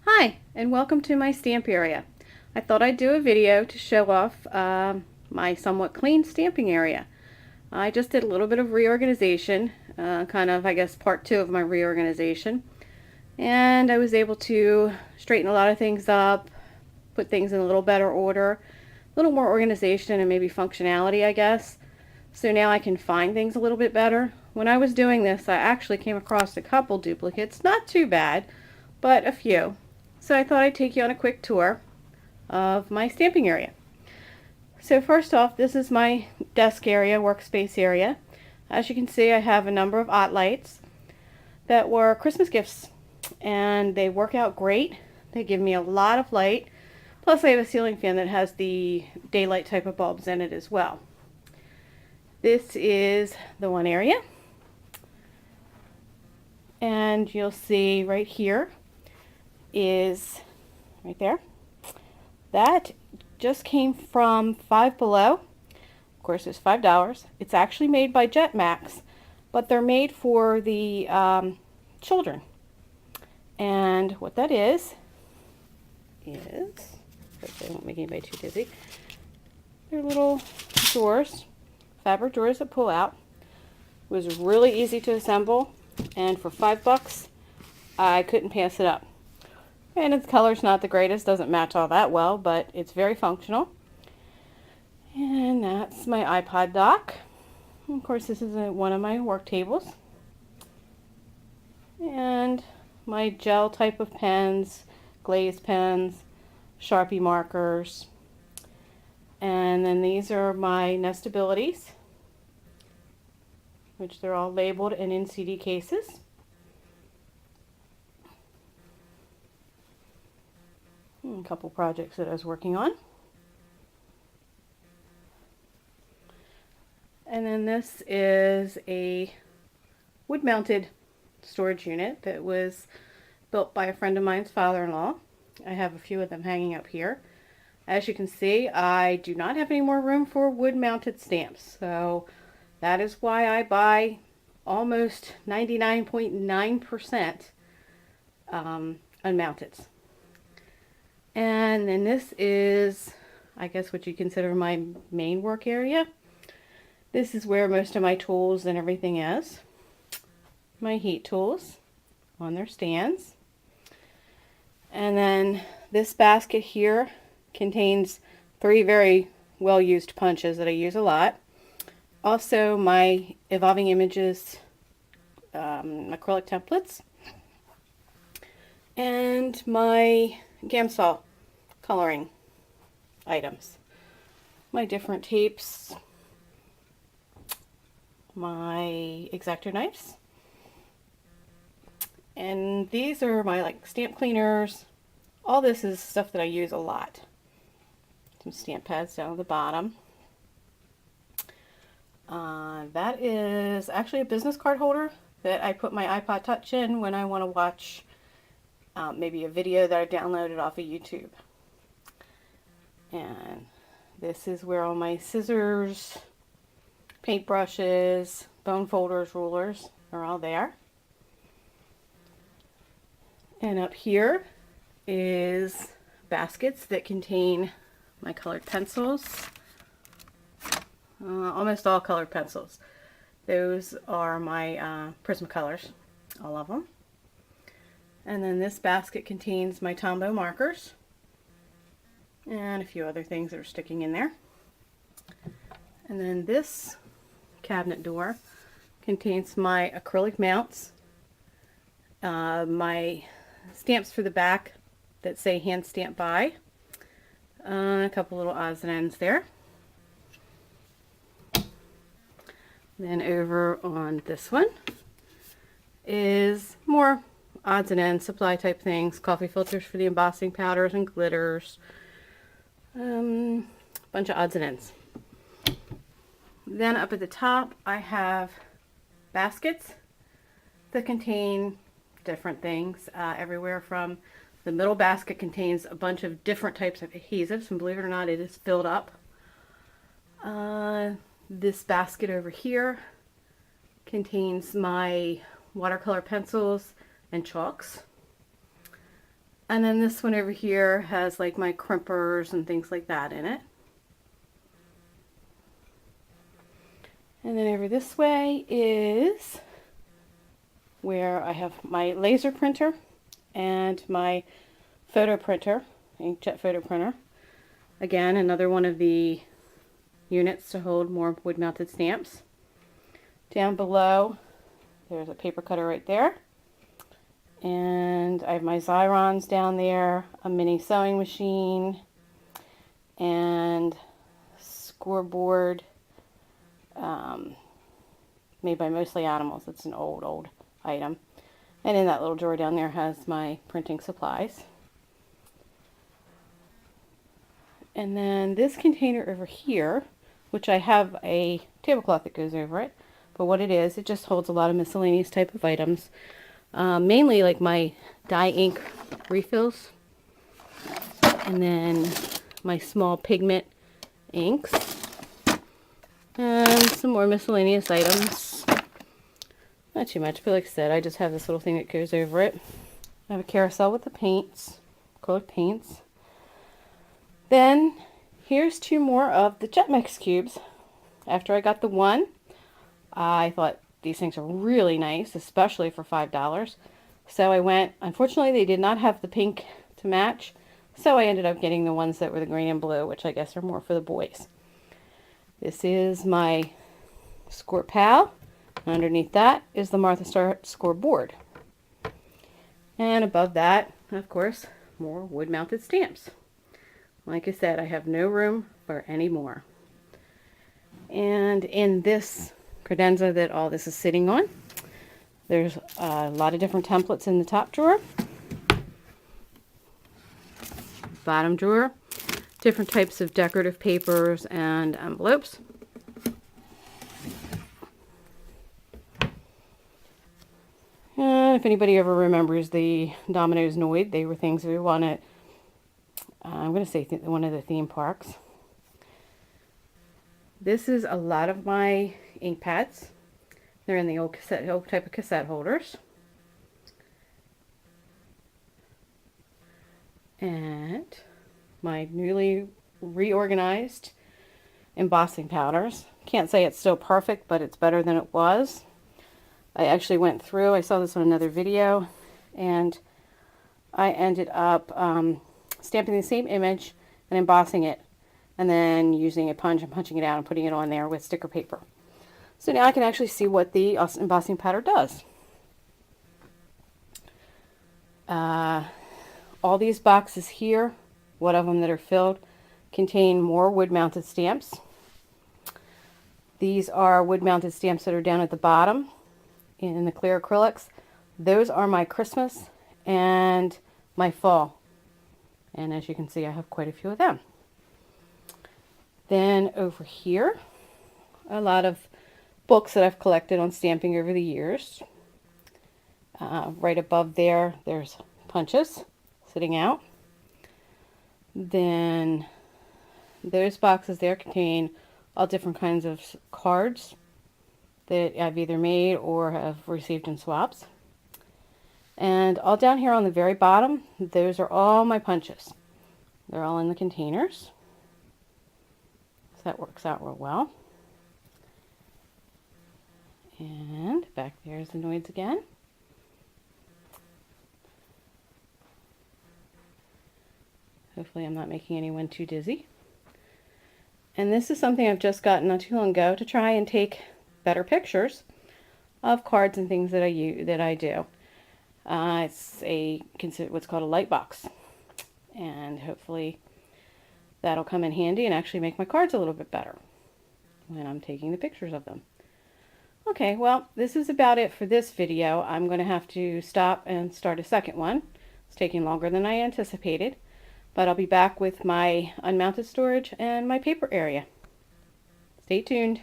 Hi, and welcome to my stamp area. I thought I'd do a video to show off my somewhat clean stamping area. I just did a little bit of reorganization, kind of, I guess, part two of my reorganization. And I was able to straighten a lot of things up, put things in a little better order, a little more organization and maybe functionality, I guess. So now I can find things a little bit better. When I was doing this, I actually came across a couple duplicates, not too bad, but a few. So I thought I'd take you on a quick tour of my stamping area. So first off, this is my desk area, workspace area. As you can see, I have a number of OT lights that were Christmas gifts, and they work out great. They give me a lot of light. Plus I have a ceiling fan that has the daylight type of bulbs in it as well. This is the one area. And you'll see right here is right there. That just came from Five Below. Of course, it's $5. It's actually made by Jetmax, but they're made for the children. And what that is, hopefully I won't make anybody too dizzy. They're little drawers, fabric drawers that pull out. It was really easy to assemble, and for $5, I couldn't pass it up. And its color's not the greatest, doesn't match all that well, but it's very functional. And that's my iPod dock. And of course, this is one of my work tables. And my gel type of pens, glazed pens, Sharpie markers. And then these are my nestabilities, which they're all labeled and in CD cases. A couple projects that I was working on. And then this is a wood-mounted storage unit that was built by a friend of mine's father-in-law. I have a few of them hanging up here. As you can see, I do not have any more room for wood-mounted stamps, so that is why I buy almost 99.9% unmounted. And then this is, I guess, what you consider my main work area. This is where most of my tools and everything is. My heat tools on their stands. And then this basket here contains 3 very well used punches that I use a lot. Also my Evolving Images acrylic templates. And my Gamsol coloring items. My different tapes. My X-Acto knives. And these are my stamp cleaners. All this is stuff that I use a lot. Some stamp pads down at the bottom. That is actually a business card holder that I put my iPod Touch in when I want to watch maybe a video that I downloaded off of YouTube. And this is where all my scissors, paintbrushes, bone folders, rulers are all there. And up here is baskets that contain my colored pencils. Almost all colored pencils. Those are my Prismacolors, all of them. And then this basket contains my Tombow markers and a few other things that are sticking in there. And then this cabinet door contains my acrylic mounts, my stamps for the back that say hand stamp by, a couple little odds and ends there. Then over on this one is more odds and ends, supply type things, coffee filters for the embossing powders and glitters, bunch of odds and ends. Then up at the top I have baskets that contain different things, everywhere from the middle basket contains a bunch of different types of adhesives, and believe it or not, it is filled up. This basket over here contains my watercolor pencils and chalks. And then this one over here has like my crimpers and things like that in it. And then over this way is where I have my laser printer and my photo printer, inkjet photo printer. Again, another one of the units to hold more wood-mounted stamps. Down below, there's a paper cutter right there. And I have my Xyrons down there, a mini sewing machine, and scoreboard made by Mostly Animals. It's an old item. And in that little drawer down there has my printing supplies. And then this container over here, which I have a tablecloth that goes over it, but what it is, it just holds a lot of miscellaneous type of items. Mainly like my dye ink refills, and then my small pigment inks, and some more miscellaneous items. Not too much, but like I said, I just have this little thing that goes over it. I have a carousel with the paints, acrylic paints. Then here's two more of the Jet Mix cubes. After I got the one, I thought these things are really nice, especially for $5. So I went, unfortunately they did not have the pink to match, so I ended up getting the ones that were the green and blue, which I guess are more for the boys. This is my Score Pal. Underneath that is the Martha Stewart scoreboard. And above that, of course, more wood-mounted stamps. Like I said, I have no room for any more. And in this credenza that all this is sitting on, there's a lot of different templates in the top drawer. Bottom drawer, different types of decorative papers and envelopes. If anybody ever remembers the Domino's Noid, they were things we wanted. I'm going to say one of the theme parks. This is a lot of my ink pads. They're in the old type of cassette holders. And my newly reorganized embossing powders. Can't say it's still perfect, but it's better than it was. I actually went through, I saw this on another video, and I ended up stamping the same image and embossing it, and then using a punch and punching it out and putting it on there with sticker paper. So now I can actually see what the embossing powder does. All these boxes here, one of them that are filled, contain more wood-mounted stamps. These are wood-mounted stamps that are down at the bottom in the clear acrylics. Those are my Christmas and my fall. And as you can see, I have quite a few of them. Then over here, a lot of books that I've collected on stamping over the years. Right above there, there's punches sitting out. Then those boxes there contain all different kinds of cards that I've either made or have received in swaps. And all down here on the very bottom, those are all my punches. They're all in the containers. So that works out real well. And back there's the Noids again. Hopefully I'm not making anyone too dizzy. And this is something I've just gotten not too long ago to try and take better pictures of cards and things that I do. It's what's called a light box, and hopefully that'll come in handy and actually make my cards a little bit better when I'm taking the pictures of them. Okay, well, this is about it for this video. I'm going to have to stop and start a second one. It's taking longer than I anticipated, but I'll be back with my unmounted storage and my paper area. Stay tuned.